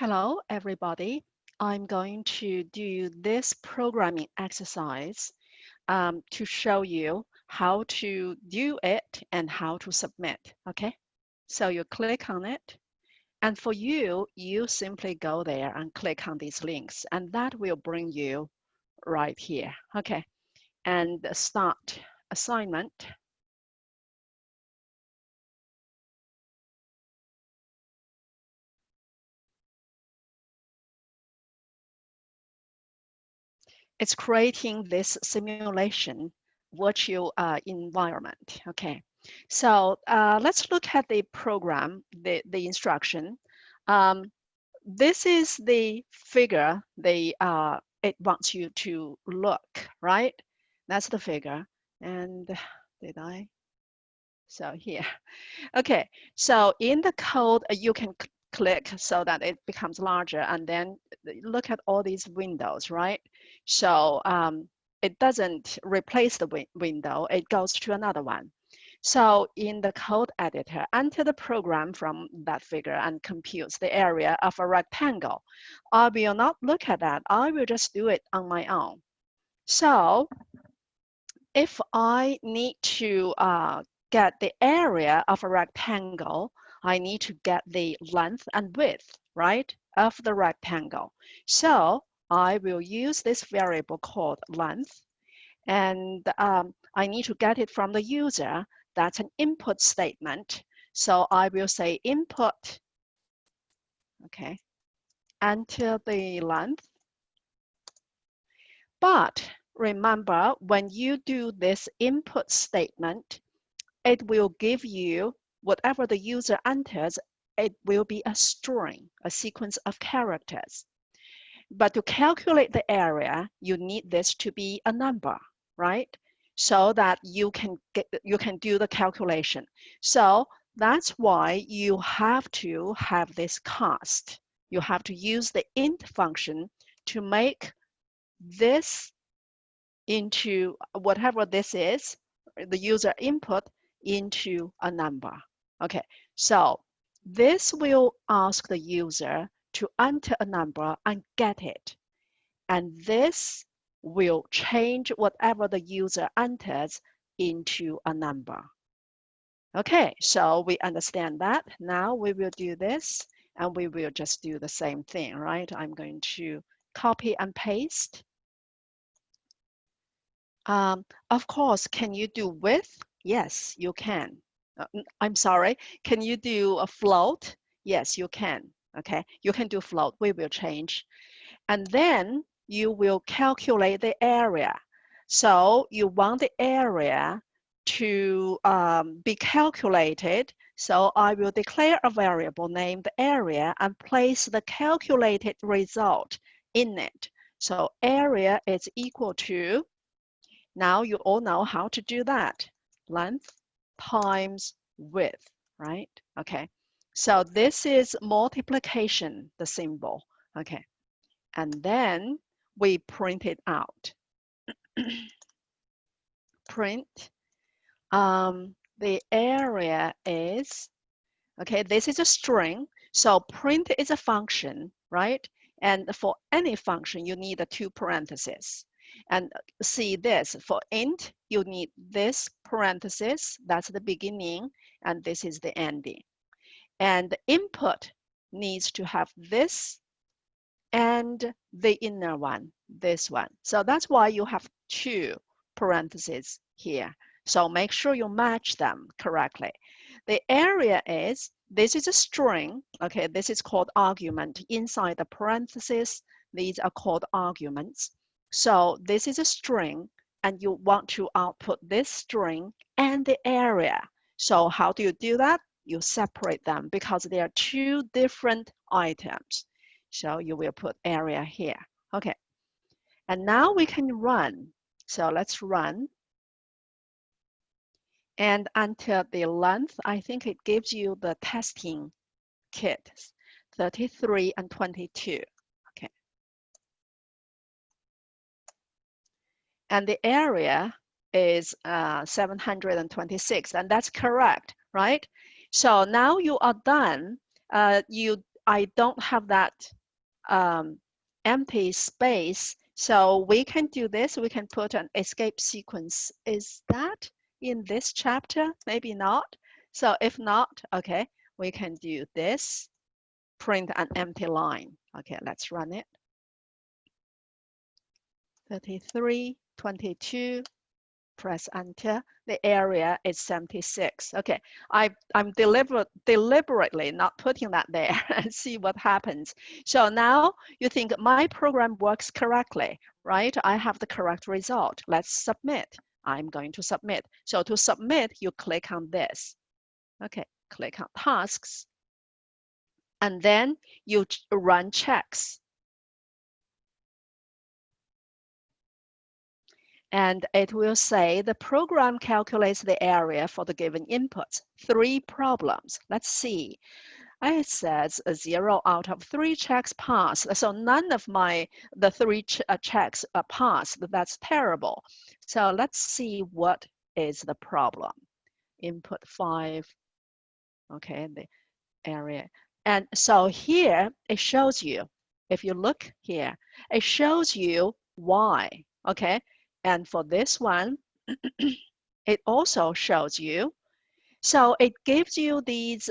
Hello, everybody. I'm going to do this programming exercise to show you how to do it and how to submit, okay? So you click on it, and for you, you simply go there and click on these links, and that will bring you right here, okay? And start assignment. It's creating this simulation virtual environment. Okay, so let's look at the program, the instruction. Um, this is the figure it wants you to look, right? That's the figure. And did I? So here. Okay, so in the code, you can click so that it becomes larger, and then look at all these windows, right? So it doesn't replace the window, it goes to another one. So in the code editor, enter the program from that figure and computes the area of a rectangle. I will not look at that, I will just do it on my own. So if I need to get the area of a rectangle, I need to get the length and width, right, of the rectangle. So I will use this variable called length, and I need to get it from the user. That's an input statement. So I will say input, okay, enter the length. But remember, when you do this input statement, it will give you whatever the user enters, it will be a string, a sequence of characters. But to calculate the area, you need this to be a number, right? So that you can do the calculation. So that's why you have to have this cast. You have to use the int function to make this into whatever this is, the user input, into a number. Okay, so this will ask the user to enter a number and get it. And this will change whatever the user enters into a number. Okay, so we understand that. Now we will do this and we will just do the same thing, right? I'm going to copy and paste. Of course, can you do width? Yes, you can. I'm sorry, can you do a float? Yes, you can. Okay, you can do float. We will change. And then you will calculate the area. So you want the area to be calculated. So I will declare a variable named area and place the calculated result in it. So area is equal to, now you all know how to do that. Length times width, right? Okay. So this is multiplication, the symbol. Okay. And then we print it out. Print. The area is, okay, this is a string. So print is a function, right? And for any function, you need 2 parentheses. And see this, for int, you need this parenthesis, that's the beginning, and this is the ending. And the input needs to have this and the inner one, this one. So that's why you have 2 parentheses here. So make sure you match them correctly. The area is, this is a string, okay, this is called argument. Inside the parentheses, these are called arguments. So this is a string, and you want to output this string and the area. So how do you do that? You separate them because they are 2 different items. So you will put area here. Okay, and now we can run. So let's run. And until the length, I think it gives you the testing kit, 33 and 22. Okay. And the area is 726, and that's correct, right? So now you are done. You I don't have that empty space. So we can do this. We can put an escape sequence. Is that in this chapter? Maybe not. So if not, okay, we can do this. Print an empty line. Okay, let's run it. 33, 22, press enter. The area is 76. Okay, I'm deliberately not putting that there and see what happens. So now you think my program works correctly, right? I have the correct result. Let's submit. I'm going to submit. So to submit, you click on this. Okay, click on tasks. And then you run checks. And it will say the program calculates the area for the given inputs. 3 problems. Let's see. It says 0 out of 3 checks passed. So none of the 3 checks are passed. That's terrible. So let's see what is the problem. Input 5. Okay, the area. And so here it shows you, if you look here, it shows you why. Okay. And for this one, it also shows you. So it gives you these,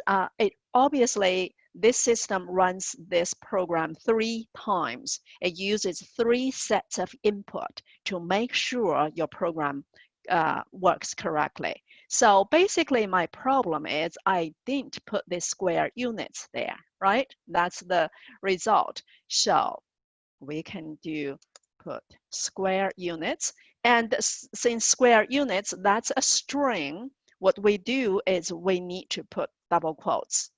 obviously, this system runs this program 3 times. It uses 3 sets of input to make sure your program works correctly. So basically, my problem is I didn't put the square units there, right? That's the result. So we can put square units. And since square units, that's a string, what we do is we need to put double quotes.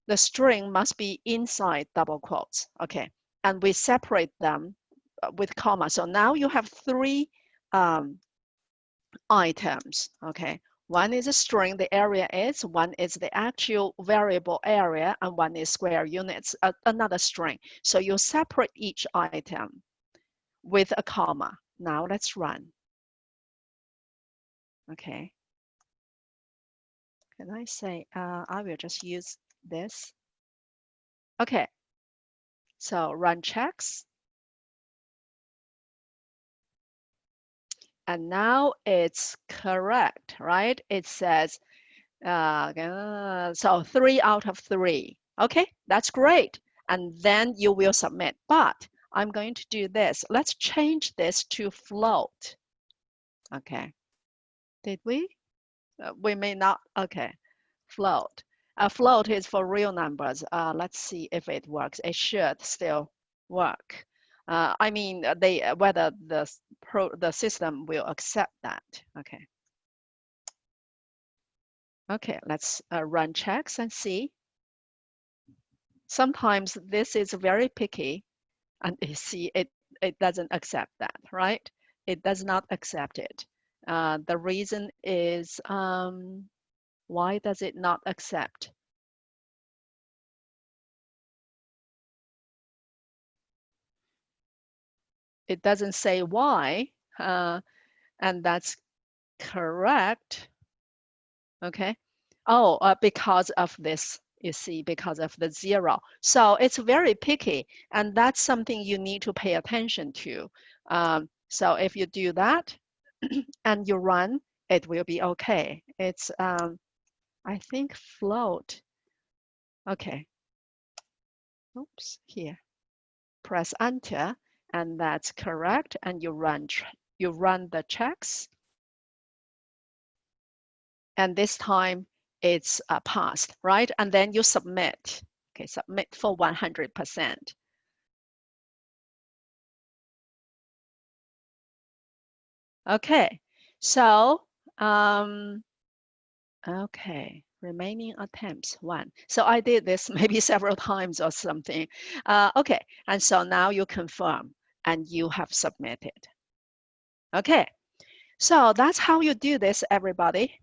The string must be inside double quotes, okay? And we separate them with comma. So now you have 3 items, okay? One is a string, the area is, one is the actual variable area, and one is square units, another string. So you separate each item with a comma. Now let's run. Okay. Can I say, I will just use this. Okay. So run checks. And now it's correct, right? It says, so 3 out of 3. Okay, that's great. And then you will submit. But I'm going to do this. Let's change this to float. Okay. Did we? We may not. Okay. Float. Float is for real numbers. Let's see if it works. It should still work. I mean, whether the system will accept that. Okay. Okay, let's run checks and see. Sometimes this is very picky, and you see it doesn't accept that, right? It does not accept it. The reason is, why does it not accept? It doesn't say why, and that's correct. Okay. Oh, because of this, you see, because of the 0. So it's very picky, and that's something you need to pay attention to. So if you do that and you run, it will be okay. It's, I think, float. Okay. Oops, here. Press enter, and that's correct. And you run the checks. And this time it's passed, right? And then you submit. Okay, submit for 100%. Okay, so, okay, remaining attempts 1. So I did this maybe several times or something. Okay, and so now you confirm and you have submitted. Okay, so that's how you do this, everybody.